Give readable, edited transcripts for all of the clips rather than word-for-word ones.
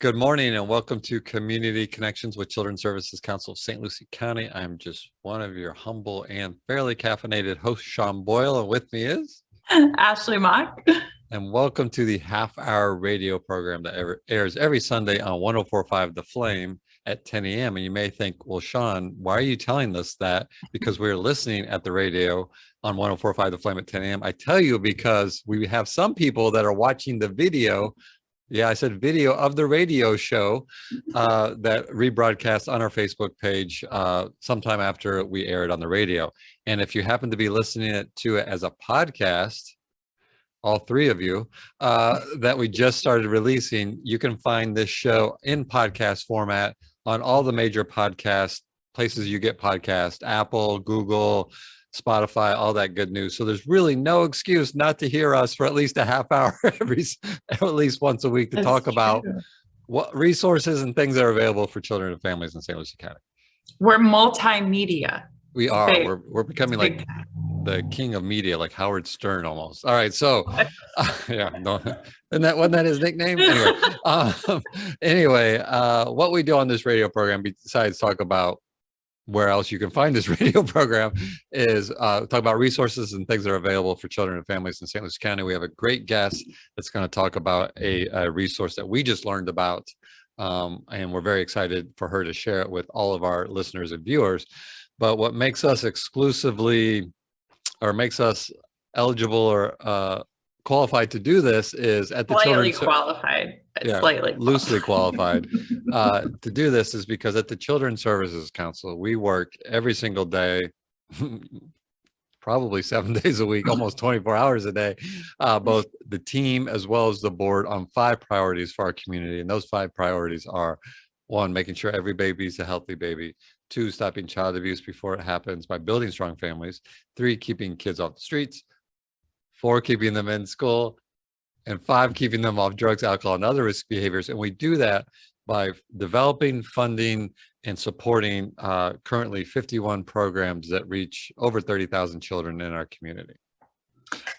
Good morning and welcome to Community Connections with Children's Services Council of St. Lucie County. I'm just one of your humble and fairly caffeinated hosts, Sean Boyle, and with me is Ashley Mock. And welcome to the half-hour radio program that airs every Sunday on 104.5 The Flame at 10 a.m. And you may think, well, Sean, why are you telling us that? Because we're listening at the radio on 104.5 The Flame at 10 a.m. I tell you because we have some people that are watching the video. Yeah, I said video of the radio show that rebroadcast on our Facebook page sometime after we air it on the radio. And if you happen to be listening to it as a podcast, all three of you, that we just started releasing, you can find this show in podcast format on all the major podcast places you get podcast, Apple, Google, Spotify, all that good news. So there's really no excuse not to hear us for at least a half hour at least once a week to talk about what resources and things that are available for children and families in St. Lucie County. We're multimedia. We are. We're becoming like the king of media, like Howard Stern almost. All right. So yeah, no, wasn't that his nickname? Anyway, what we do on this radio program, besides talk about where else you can find this radio program, is talk about resources and things that are available for children and families in St. Lucie County. We have a great guest that's going to talk about a resource that we just learned about. And we're very excited for her to share it with all of our listeners and viewers. But what makes us makes us eligible or qualified to do this is at the loosely qualified to do this is because at the Children's Services Council, we work every single day, probably 7 days a week, almost 24 hours a day, both the team as well as the board on 5 priorities for our community. And those 5 priorities are: 1, making sure every baby is a healthy baby; 2, stopping child abuse before it happens by building strong families; 3, keeping kids off the streets; 4, keeping them in school; and 5, keeping them off drugs, alcohol, and other risk behaviors. And we do that by developing, funding, and supporting currently 51 programs that reach over 30,000 children in our community.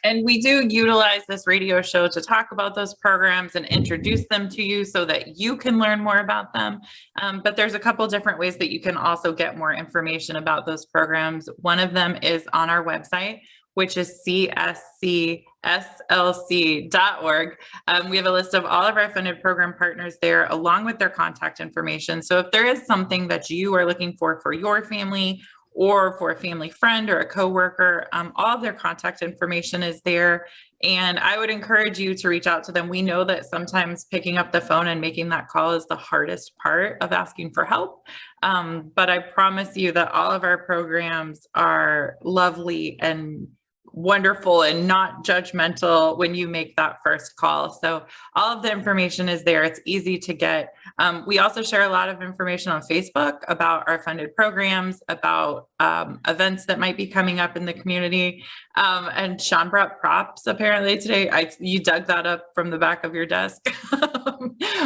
And we do utilize this radio show to talk about those programs and introduce them to you so that you can learn more about them. But there's a couple different ways that you can also get more information about those programs. One of them is on our website, which is cscslc.org. We have a list of all of our funded program partners there, along with their contact information. So if there is something that you are looking for your family, or for a family friend or a coworker, all of their contact information is there. And I would encourage you to reach out to them. We know that sometimes picking up the phone and making that call is the hardest part of asking for help. But I promise you that all of our programs are lovely and wonderful and not judgmental when you make that first call. So all of the information is there. It's easy to get. We also share a lot of information on Facebook about our funded programs, about events that might be coming up in the community. And Sean brought props apparently today. You dug that up from the back of your desk.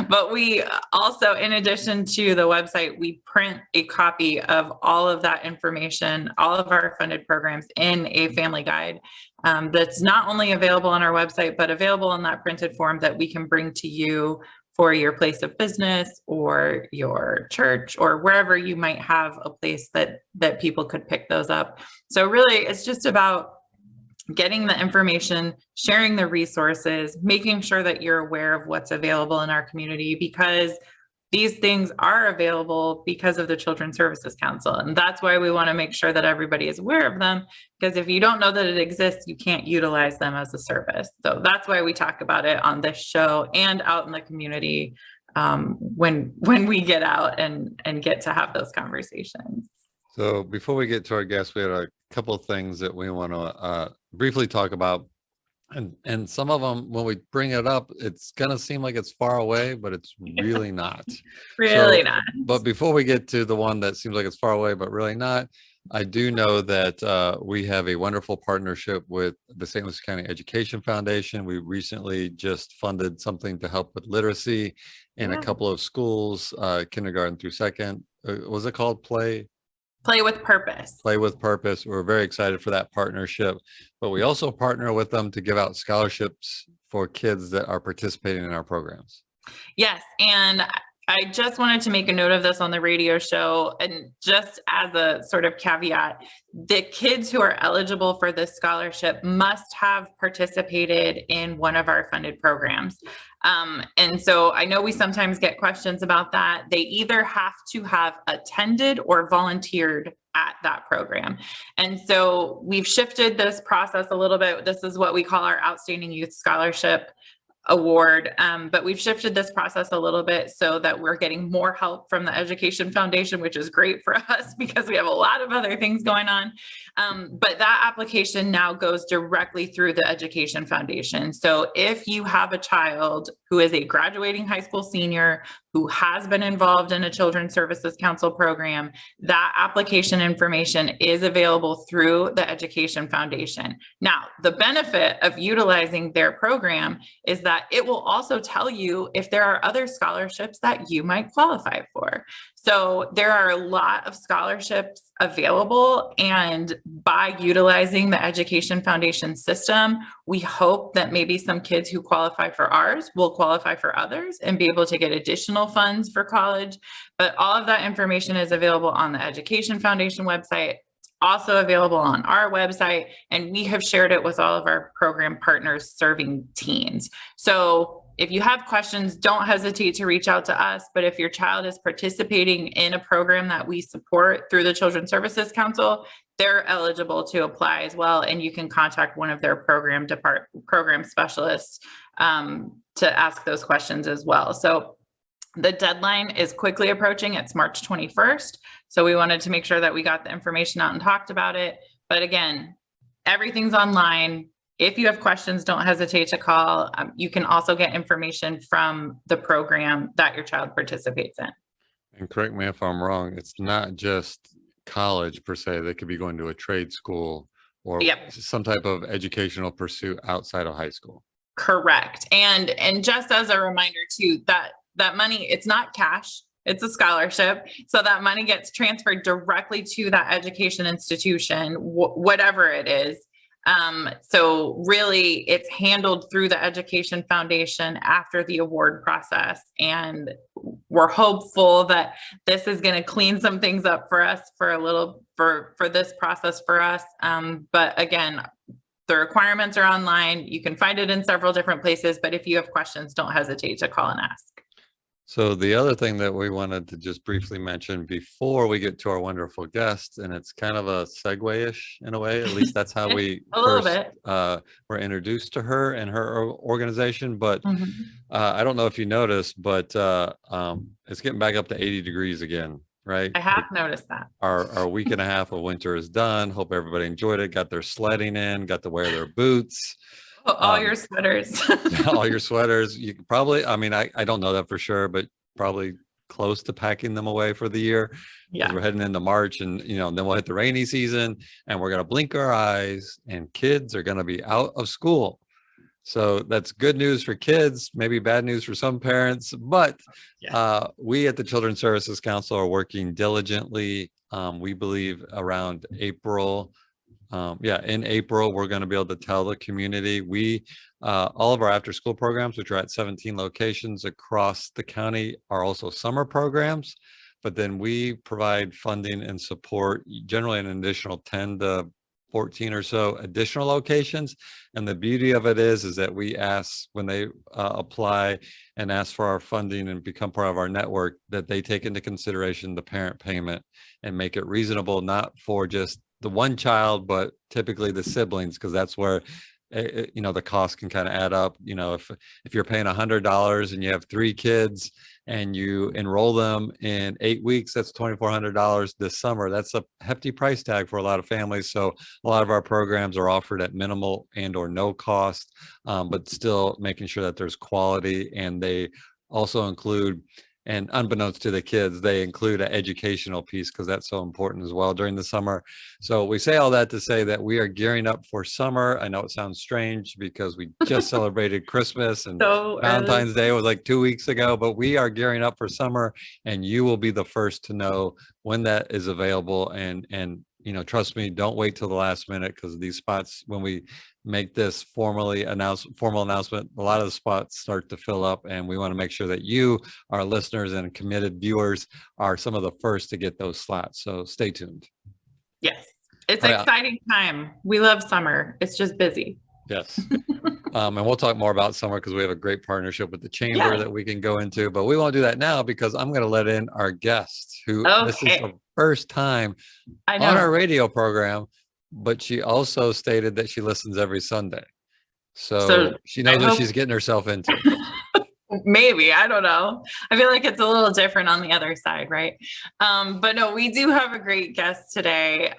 But we also, in addition to the website, we print a copy of all of that information, all of our funded programs in a family guide that's not only available on our website, but available in that printed form that we can bring to you for your place of business or your church or wherever you might have a place that people could pick those up. So really, it's just about getting the information, sharing the resources, making sure that you're aware of what's available in our community, because these things are available because of the Children's Services Council. And that's why we want to make sure that everybody is aware of them, because if you don't know that it exists, you can't utilize them as a service. So that's why we talk about it on this show and out in the community when we get out and get to have those conversations. So before we get to our guests, we had a couple of things that we want to briefly talk about. And some of them, when we bring it up, it's going to seem like it's far away, but it's really not. Not. But before we get to the one that seems like it's far away, but really not, I do know that we have a wonderful partnership with the St. Lucie County Education Foundation. We recently just funded something to help with literacy in a couple of schools, kindergarten through second. Was it called Play with Purpose? Play with Purpose. We're very excited for that partnership, but we also partner with them to give out scholarships for kids that are participating in our programs. Yes, and I just wanted to make a note of this on the radio show. And just as a sort of caveat, the kids who are eligible for this scholarship must have participated in one of our funded programs. And so I know we sometimes get questions about that. They either have to have attended or volunteered at that program. And so we've shifted this process a little bit. This is what we call our Outstanding Youth Scholarship Award. But we've shifted this process a little bit so that we're getting more help from the Education Foundation, which is great for us because we have a lot of other things going on. But that application now goes directly through the Education Foundation. So if you have a child who is a graduating high school senior who has been involved in a Children's Services Council program, that application information is available through the Education Foundation. Now, the benefit of utilizing their program is that it will also tell you if there are other scholarships that you might qualify for. So there are a lot of scholarships available, and by utilizing the Education Foundation system, we hope that maybe some kids who qualify for ours will qualify for others and be able to get additional funds for college. But all of that information is available on the Education Foundation website, also available on our website, and we have shared it with all of our program partners serving teens. So if you have questions, don't hesitate to reach out to us. But if your child is participating in a program that we support through the Children's Services Council, they're eligible to apply as well. And you can contact one of their program specialists to ask those questions as well. So the deadline is quickly approaching. It's March 21st. So we wanted to make sure that we got the information out and talked about it. But again, everything's online. If you have questions, don't hesitate to call. You can also get information from the program that your child participates in. And correct me if I'm wrong, it's not just college per se. They could be going to a trade school or some type of educational pursuit outside of high school. Correct. And just as a reminder too, that money, it's not cash, it's a scholarship. So that money gets transferred directly to that education institution, whatever it is. So really it's handled through the Education Foundation after the award process. And we're hopeful that this is going to clean some things up for us for this process for us. But again, the requirements are online. You can find it in several different places, but if you have questions, don't hesitate to call and ask. So the other thing that we wanted to just briefly mention before we get to our wonderful guest, and it's kind of a segue-ish in a way, at least that's how we were introduced to her and her organization. But I don't know if you noticed, but it's getting back up to 80 degrees again, right? I have noticed that. Our week and a half of winter is done. Hope everybody enjoyed it, got their sledding in, got to wear their boots. All your sweaters. All your sweaters. You could probably, I mean, I don't know that for sure, but probably close to packing them away for the year. Yeah. We're heading into March and, then we'll hit the rainy season and we're going to blink our eyes and kids are going to be out of school. So that's good news for kids, maybe bad news for some parents, but we at the Children's Services Council are working diligently. We believe around April, in April, we're going to be able to tell the community. We, all of our after school programs, which are at 17 locations across the county, are also summer programs, but then we provide funding and support, generally an additional 10 to 14 or so additional locations. And the beauty of it is that we ask when they apply and ask for our funding and become part of our network, that they take into consideration the parent payment and make it reasonable, not for just the one child, but typically the siblings, because that's where the cost can kind of add up. If you're paying $100 and you have 3 kids and you enroll them in 8 weeks, that's $2,400 this summer. That's a hefty price tag for a lot of families. So a lot of our programs are offered at minimal and or no cost, but still making sure that there's quality. And they also include, and unbeknownst to the kids, they include an educational piece because that's so important as well during the summer. So we say all that to say that we are gearing up for summer. I know it sounds strange because we just celebrated Christmas and Valentine's Day was like 2 weeks ago, but we are gearing up for summer and you will be the first to know when that is available. And trust me, don't wait till the last minute, because these spots, when we make this formal announcement, a lot of the spots start to fill up, and we want to make sure that you, our listeners and committed viewers, are some of the first to get those slots. So stay tuned. Yes. It's All an right. exciting time. We love summer. It's just busy. Yes. And we'll talk more about summer because we have a great partnership with the chamber that we can go into, but we won't do that now because I'm going to let in our guest who this is the first time on our radio program, but she also stated that she listens every Sunday. So she knows what she's getting herself into. Maybe, I don't know. I feel like it's a little different on the other side, right? But no, we do have a great guest today.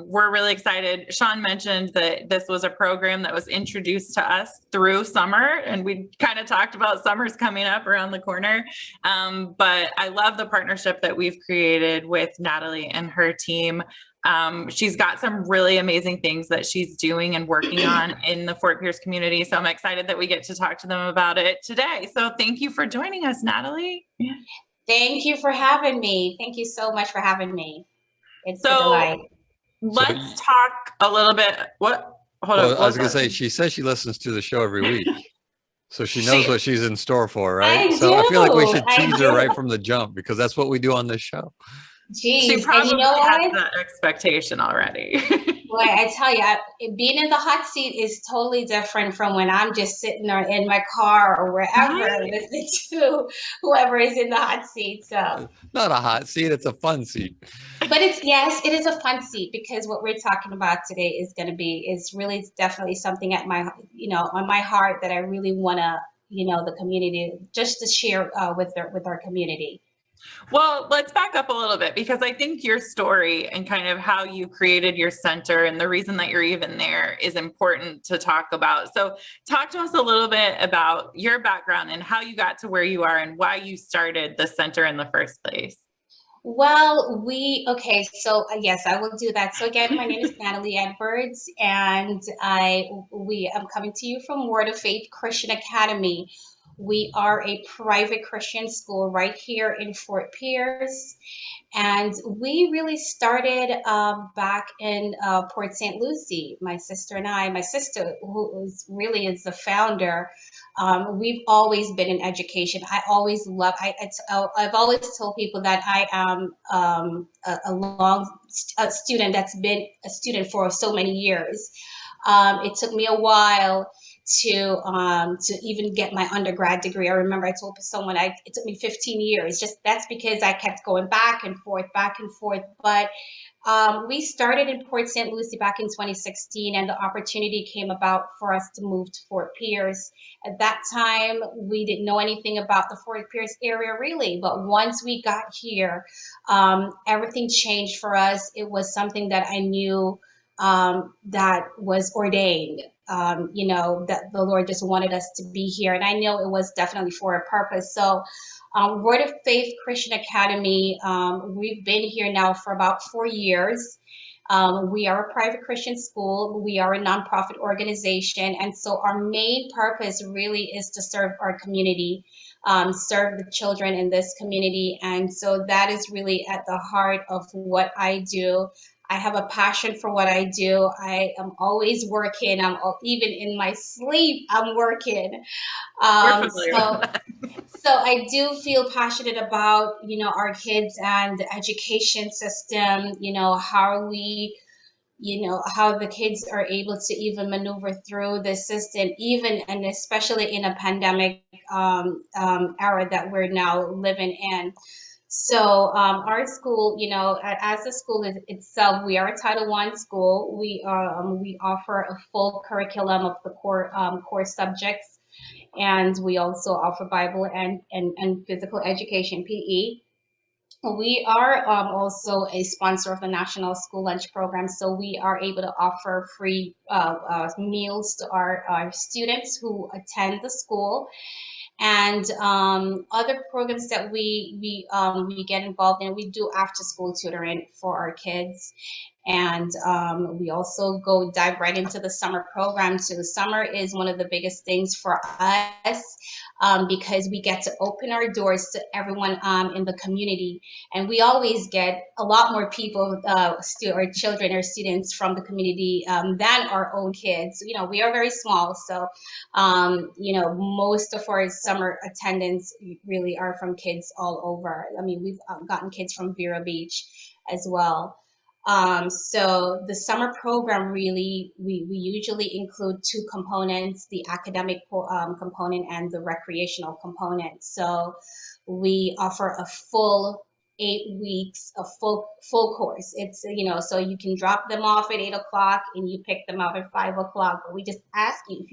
We're really excited. Sean mentioned that this was a program that was introduced to us through summer, and we kind of talked about summer's coming up around the corner. But I love the partnership that we've created with Natalee and her team. She's got some really amazing things that she's doing and working on in the Fort Pierce community. So I'm excited that we get to talk to them about it today. So thank you for joining us, Natalee. Thank you for having me. Thank you so much for having me. It's a delight. Let's talk a little bit. Hold on. I was going to say, she says she listens to the show every week. So she knows what she's in store for, right? I feel like we should tease her right from the jump, because that's what we do on this show. Jeez, she probably has that expectation already. Boy, I tell you, being in the hot seat is totally different from when I'm just sitting or in my car or wherever listening to whoever is in the hot seat. So not a hot seat, it's a fun seat. But it is a fun seat, because what we're talking about today is really definitely something at my, on my heart that I really want to, the community just to share with our community. Well, let's back up a little bit, because I think your story and kind of how you created your center and the reason that you're even there is important to talk about. So talk to us a little bit about your background and how you got to where you are and why you started the center in the first place. Well, yes, I will do that. So again, my name is Natalee Edwards, and I'm coming to you from Word of Faith Christian Academy. We are a private Christian school right here in Fort Pierce, and we really started back in Port St. Lucie. My sister and I, my sister, who is the founder, we've always been in education. I've always told people that I am a student that's been a student for so many years. It took me a while to even get my undergrad degree. I remember I told someone it took me 15 years. That's because I kept going back and forth. But we started in Port St. Lucie back in 2016, and the opportunity came about for us to move to Fort Pierce. At that time, we didn't know anything about the Fort Pierce area really, but once we got here, everything changed for us. It was something that I knew that was ordained. That the Lord just wanted us to be here. And I know it was definitely for a purpose. So Word of Faith Christian Academy, we've been here now for about 4 years. We are a private Christian school. We are a nonprofit organization. And so our main purpose really is to serve our community, serve the children in this community. And so that is really at the heart of what I do. I have a passion for what I do. I am always working. Even in my sleep, I'm working. So I do feel passionate about, our kids and the education system, how the kids are able to even maneuver through the system, and especially in a pandemic era that we're now living in. So our school, as a school itself, we are a Title I school. We offer a full curriculum of the core subjects, and we also offer Bible and physical education, PE. We are also a sponsor of the National School Lunch Program, so we are able to offer free meals to our students who attend the school. And other programs that we get involved in, we do after school tutoring for our kids. And we also dive right into the summer program too. Summer is one of the biggest things for us. because we get to open our doors to everyone in the community. And we always get a lot more people, or children or students from the community than our own kids. You know, we are very small. So, you know, most of our summer attendance really are from kids all over. I mean, we've gotten kids from Vero Beach as well. So the summer program really, we usually include two components, the academic component and the recreational component. So we offer a full 8 weeks, a full course. It's, you know, so you can drop them off at 8 o'clock and you pick them up at 5 o'clock. But we just ask you,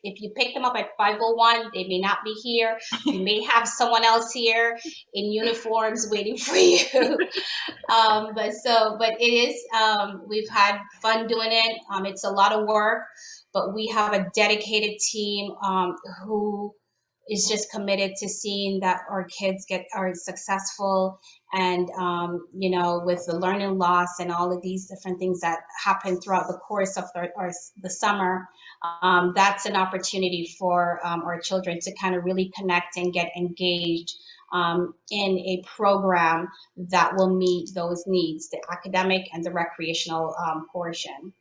if you pick them up at 5:01, they may not be here. You may have someone else here in uniforms waiting for you. But it is, we've had fun doing it. It's a lot of work, but we have a dedicated team who is just committed to seeing that our kids are successful. And you know, with the learning loss and all of these different things that happen throughout the course of the summer, that's an opportunity for our children to kind of really connect and get engaged in a program that will meet those needs, the academic and the recreational portion.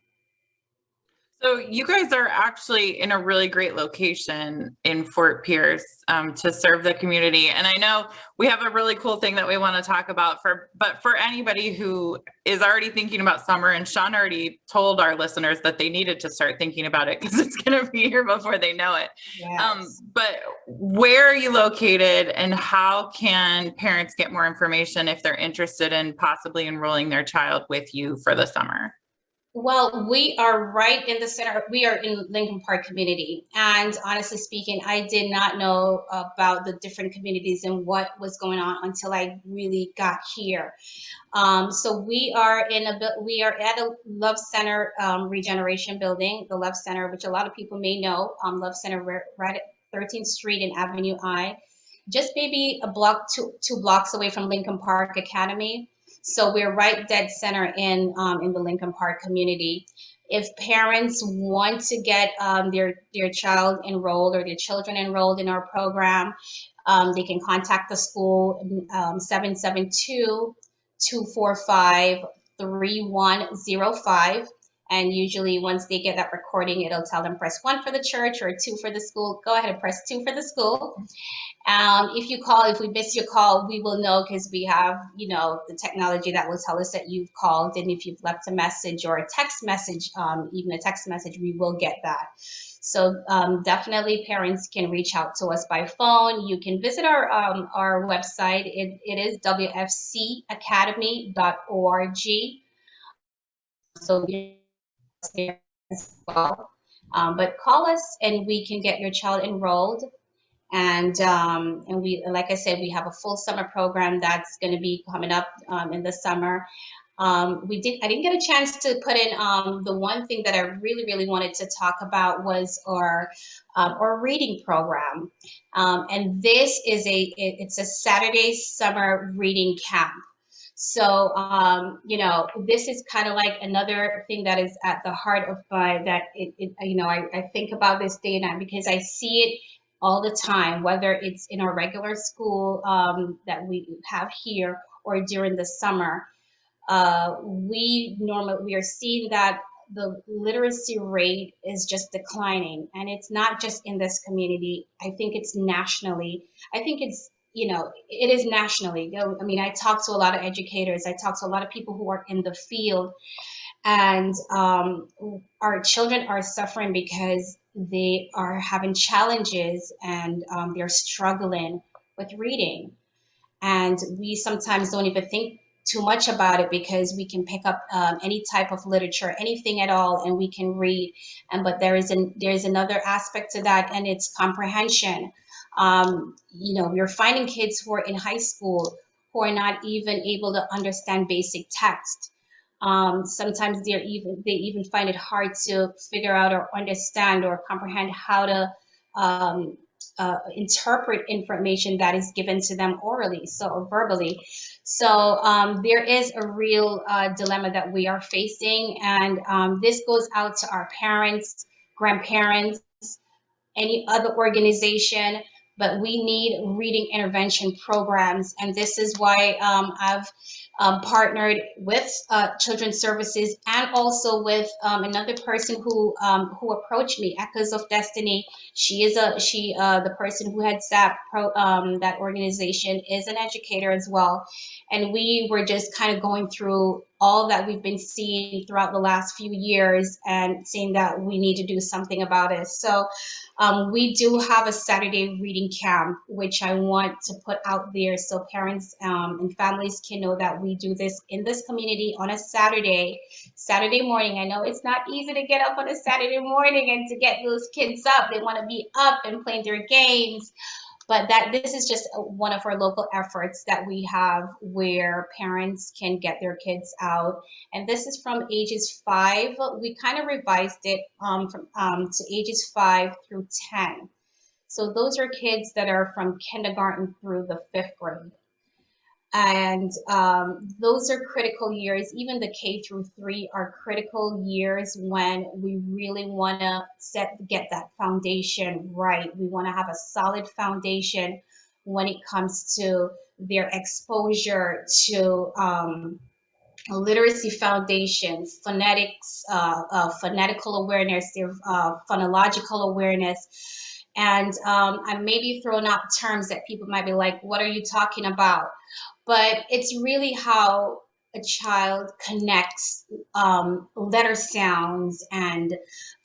So you guys are actually in a really great location in Fort Pierce to serve the community. And I know we have a really cool thing that we want to talk about but for anybody who is already thinking about summer, and Sean already told our listeners that they needed to start thinking about it because it's going to be here before they know it. Yes. But where are you located, and how can parents get more information if they're interested in possibly enrolling their child with you for the summer? Well, we are right in the center. We are in Lincoln Park community. And honestly speaking, I did not know about the different communities and what was going on until I really got here. So we are at a Love Center regeneration building, the Love Center, which a lot of people may know. Love Center right at 13th Street and Avenue I, just maybe two blocks away from Lincoln Park Academy. So we're right dead center in the Lincoln Park community. If parents want to get their child enrolled or their children enrolled in our program, they can contact the school 772-245-3105. And usually once they get that recording, it'll tell them press 1 for the church or 2 for the school. Go ahead and press 2 for the school. If we miss your call, we will know because we have, you know, the technology that will tell us that you've called. And if you've left a message or a text message, even a text message, we will get that. So definitely parents can reach out to us by phone. You can visit our website. It is wfcacademy.org. So there as well. But call us and we can get your child enrolled. And we, like I said, we have a full summer program that's going to be coming up in the summer. I didn't get a chance to put in the one thing that I really wanted to talk about was our reading program. And this is it's a Saturday summer reading camp. So, you know, this is kind of like another thing that is at the heart of you know, I think about this day and night because I see it all the time, whether it's in our regular school that we have here or during the summer. We are seeing that the literacy rate is just declining, and it's not just in this community. I think it's nationally. I think it's, you know, it is nationally. I mean, I talk to a lot of educators. I talk to a lot of people who are in the field, and our children are suffering because they are having challenges and they're struggling with reading. And we sometimes don't even think too much about it because we can pick up any type of literature, anything at all, and we can read. But there is another aspect to that, and it's comprehension. You know, we're finding kids who are in high school who are not even able to understand basic text. Sometimes they even find it hard to figure out or understand or comprehend how to interpret information that is given to them orally, or verbally. So there is a real dilemma that we are facing, and this goes out to our parents, grandparents, any other organization but we need reading intervention programs. And this is why I've partnered with Children's Services, and also with another person who approached me, Echoes of Destiny. She is the person who heads that organization is an educator as well, and we were just kind of going through all that we've been seeing throughout the last few years and saying that we need to do something about it. So we do have a Saturday reading camp, which I want to put out there so parents and families can know that we do this in this community on a Saturday morning. I know it's not easy to get up on a Saturday morning and to get those kids up. They want to be up and playing their games. But this is just one of our local efforts that we have where parents can get their kids out. And this is from ages 5. We kind of revised it to ages 5 through 10. So those are kids that are from kindergarten through the 5th grade. And those are critical years. Even the K through 3 are critical years when we really want to get that foundation right. We want to have a solid foundation when it comes to their exposure to literacy foundation, phonetics, phonetical awareness, their phonological awareness. And I may be throwing out terms that people might be like, what are you talking about? But it's really how a child connects letter sounds and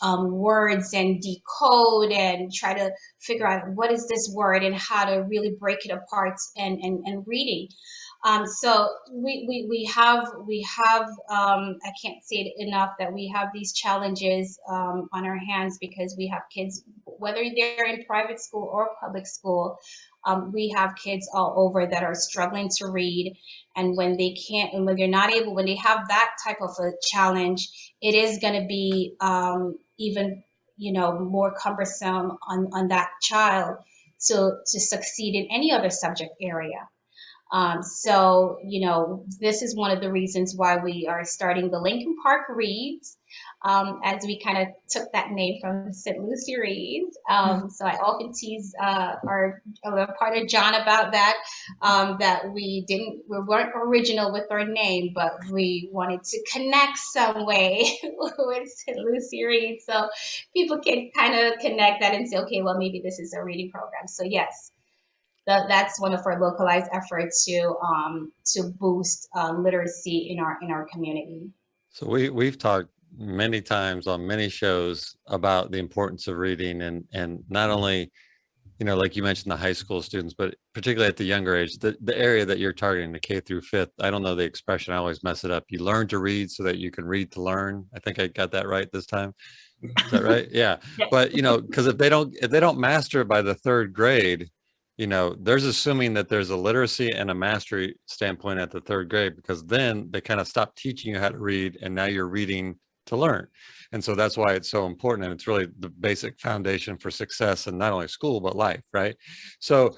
words and decode and try to figure out what is this word and how to really break it apart and reading. So we have I can't say it enough that we have these challenges on our hands because we have kids, whether they're in private school or public school. We have kids all over that are struggling to read, and when they can't, and when they're not able, when they have that type of a challenge, it is going to be even more cumbersome on that child to succeed in any other subject area. So this is one of the reasons why we are starting the Lincoln Park Reads, as we kind of took that name from St. Lucie Reads. So I often tease our partner John about that, that we weren't original with our name, but we wanted to connect some way with St. Lucie Reads, so people can kind of connect that and say, okay, well, maybe this is a reading program. So yes. That's one of our localized efforts to boost literacy in our community. So we've talked many times on many shows about the importance of reading, and not only, like you mentioned, the high school students, but particularly at the younger age, the area that you're targeting, the K through 5th. I don't know the expression, I always mess it up. You learn to read so that you can read to learn. I think I got that right this time. Is that right? Yeah. But because if they don't master it by the 3rd grade, there's assuming that there's a literacy and a mastery standpoint at the 3rd grade, because then they kind of stop teaching you how to read, and now you're reading to learn. And so that's why it's so important, and it's really the basic foundation for success in not only school but life, right? So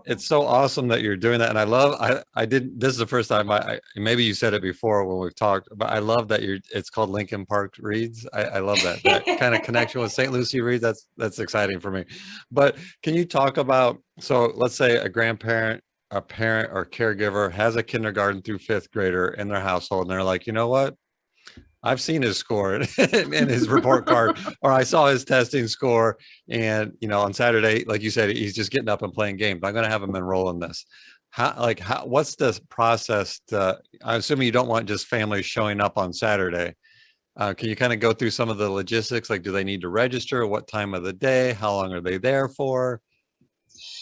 it's so awesome that you're doing that. And I love, this is the first time maybe you said it before when we've talked, but I love that it's called Lincoln Park Reads. I love that kind of connection with St. Lucie Reads. That's exciting for me. But can you talk about, so let's say a grandparent, a parent or caregiver has a kindergarten through 5th grader in their household, and they're like, you know what? I've seen his score in his report card, or I saw his testing score, and on Saturday, like you said, he's just getting up and playing games. I'm going to have him enroll in this. What's the process? I'm assuming you don't want just families showing up on Saturday. Can you kind of go through some of the logistics? Like, do they need to register? What time of the day? How long are they there for?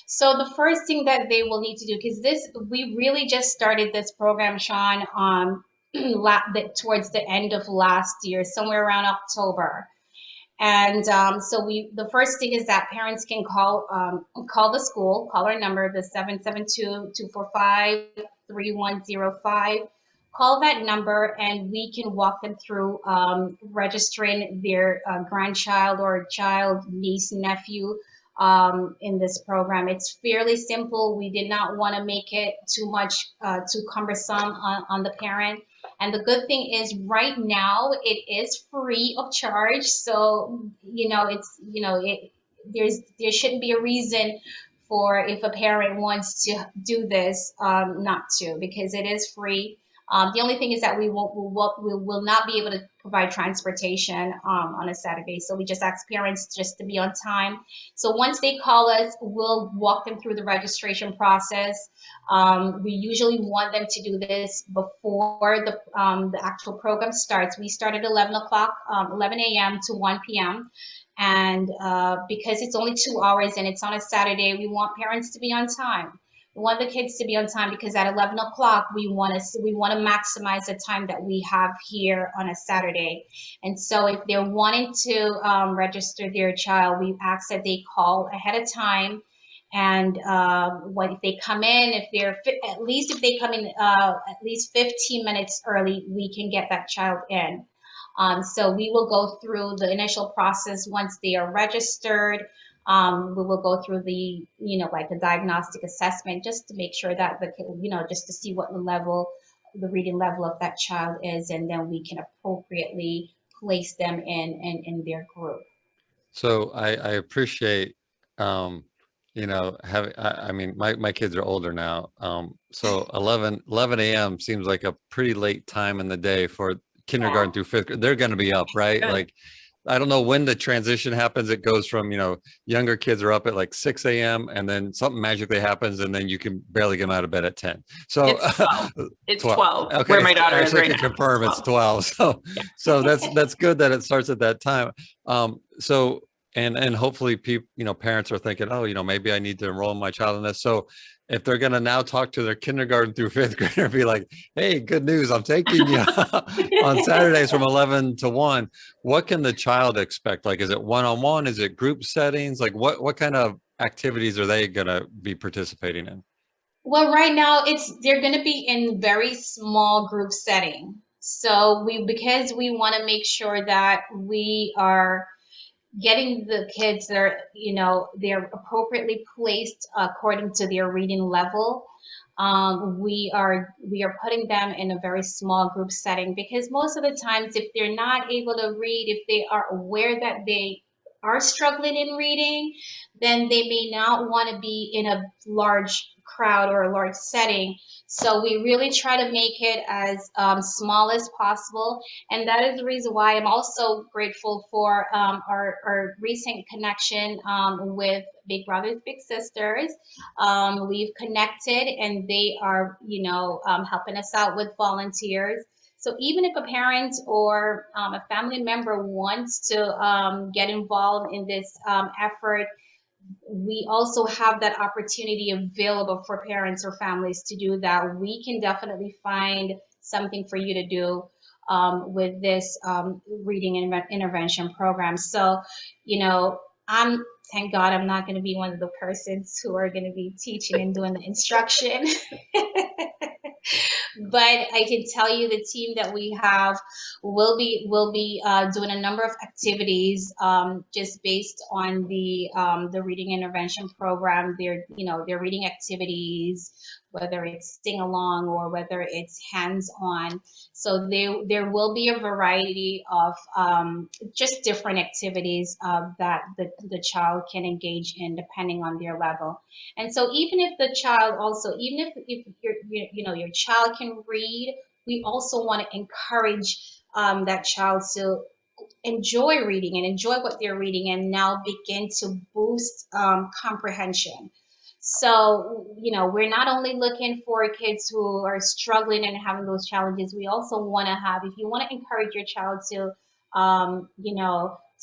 So the first thing that they will need to do, because we really just started this program, Sean, towards the end of last year, somewhere around October. And so the first thing is that parents can call the school, call our number, the 772-245-3105. Call that number, and we can walk them through registering their grandchild or child, niece, nephew in this program. It's fairly simple. We did not want to make it too cumbersome on the parent. And the good thing is, right now it is free of charge. So there shouldn't be a reason for if a parent wants to do this, not to, because it is free. The only thing is that we will not be able to provide transportation on a Saturday. So we just ask parents just to be on time. So once they call us, we'll walk them through the registration process. We usually want them to do this before the actual program starts. We start at 11 o'clock, 11 a.m. to 1 p.m. And because it's only 2 hours and it's on a Saturday, we want parents to be on time. We want the kids to be on time because at 11 o'clock, we want to maximize the time that we have here on a Saturday. And so if they're wanting to register their child, we ask that they call ahead of time. And if they come in, if they come in at least 15 minutes early, we can get that child in. So we will go through the initial process once they are registered. We will go through the, like a diagnostic assessment just to make sure that just to see what the reading level of that child is, and then we can appropriately place them in their group. So I appreciate, having, I mean, my kids are older now. So 11 a.m. seems like a pretty late time in the day for kindergarten through fifth grade. They're going to be up, right? Yeah. Like, I don't know when the transition happens. It goes from, younger kids are up at like 6 a.m. and then something magically happens and then you can barely get them out of bed at 10. So It's 12. It's 12 Okay. where my daughter is Actually, right I can now. confirm it's 12. So that's good that it starts at that time. So and hopefully people, parents are thinking, oh, maybe I need to enroll my child in this. So if they're going to now talk to their kindergarten through fifth grader and be like, hey, good news, I'm taking you on Saturdays from 11 to 1, what can the child expect? Like, is it one-on-one? Is it group settings? Like what kind of activities are they going to be participating in? Well, right now they're going to be in very small group setting. So because we want to make sure that we are getting the kids they're appropriately placed according to their reading level. We are putting them in a very small group setting because most of the times if they're not able to read, if they are aware that they are struggling in reading, then they may not want to be in a large crowd or a large setting. So we really try to make it as small as possible. And that is the reason why I'm also grateful for our recent connection with Big Brothers Big Sisters. We've connected and they are, helping us out with volunteers. So even if a parent or a family member wants to get involved in this effort, we also have that opportunity available for parents or families to do that. We can definitely find something for you to do with this reading intervention program. So, thank God I'm not going to be one of the persons who are going to be teaching and doing the instruction. But I can tell you the team that we have will be doing a number of activities just based on the reading intervention program. Their reading activities, whether it's sing along or whether it's hands on. So there will be a variety of just different activities that the child can engage in depending on their level. And so even if the child also, even if your child can read, we also want to encourage that child to enjoy reading and enjoy what they're reading and now begin to boost comprehension. So, we're not only looking for kids who are struggling and having those challenges, we also want to have, if you want to encourage your child to,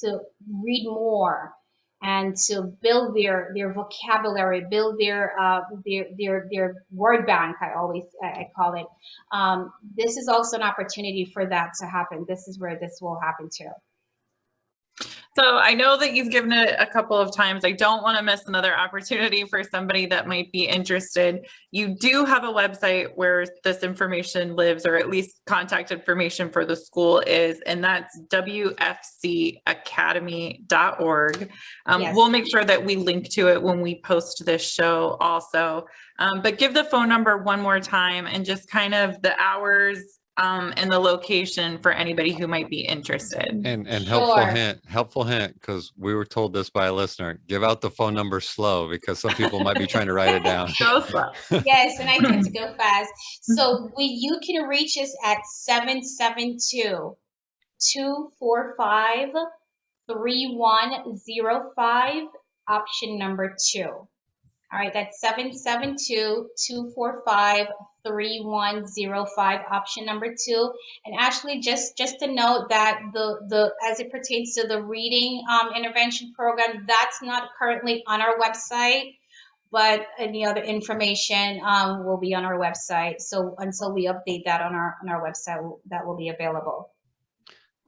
to read more and to build their vocabulary, build their word bank, I call it. This is also an opportunity for that to happen. This is where this will happen too. So I know that you've given it a couple of times. I don't want to miss another opportunity for somebody that might be interested. You do have a website where this information lives, or at least contact information for the school is, and that's wfcacademy.org. Yes. We'll make sure that we link to it when we post this show also. But give the phone number one more time and just kind of the hours and the location for anybody who might be interested. And Sure. helpful hint, because we were told this by a listener, give out the phone number slow because some people might be trying to write it down. Go slow. Yes, and I tend to go fast. So you can reach us at 772-245-3105, option number 2. All right, that's 772-245-3105, option number 2. And actually, just to note that the as it pertains to the reading intervention program, that's not currently on our website, but any other information will be on our website. So until we update that on our website, that will be available.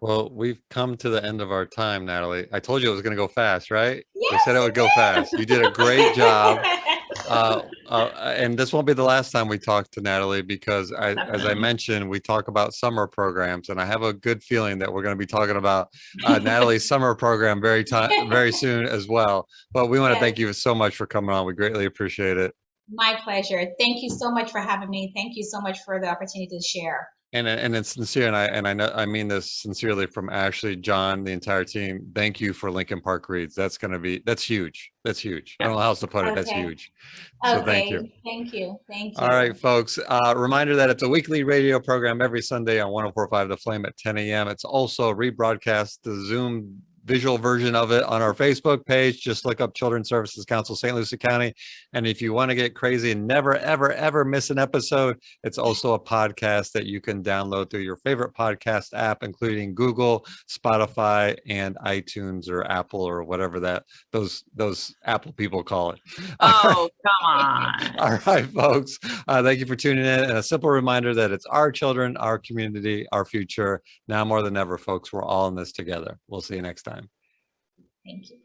Well, we've come to the end of our time, Natalee. I told you it was going to go fast, right? Yes, We said it would go fast. You did a great job. And this won't be the last time we talk to Natalee, because as I mentioned, we talk about summer programs, and I have a good feeling that we're going to be talking about Natalee's summer program very soon as well. But we want to thank you so much for coming on. We greatly appreciate it. My pleasure. Thank you so much for having me. Thank you so much for the opportunity to share. And it's sincere, and I know I mean this sincerely from Ashley, John, the entire team. Thank you for Lincoln Park Reads. That's huge. That's huge. I don't know how else to put it. That's huge. So thank you. Thank you. All right, folks. Reminder that it's a weekly radio program every Sunday on 104.5 The Flame at 10 a.m. It's also rebroadcast, the Zoom visual version of it, on our Facebook page. Just look up Children's Services Council, St. Lucie County. And if you want to get crazy and never, ever, ever miss an episode, it's also a podcast that you can download through your favorite podcast app, including Google, Spotify, and iTunes, or Apple, or whatever those Apple people call it. Oh, come on. All right, folks. Thank you for tuning in. And a simple reminder that it's our children, our community, our future. Now more than ever, folks, we're all in this together. We'll see you next time. Thank you.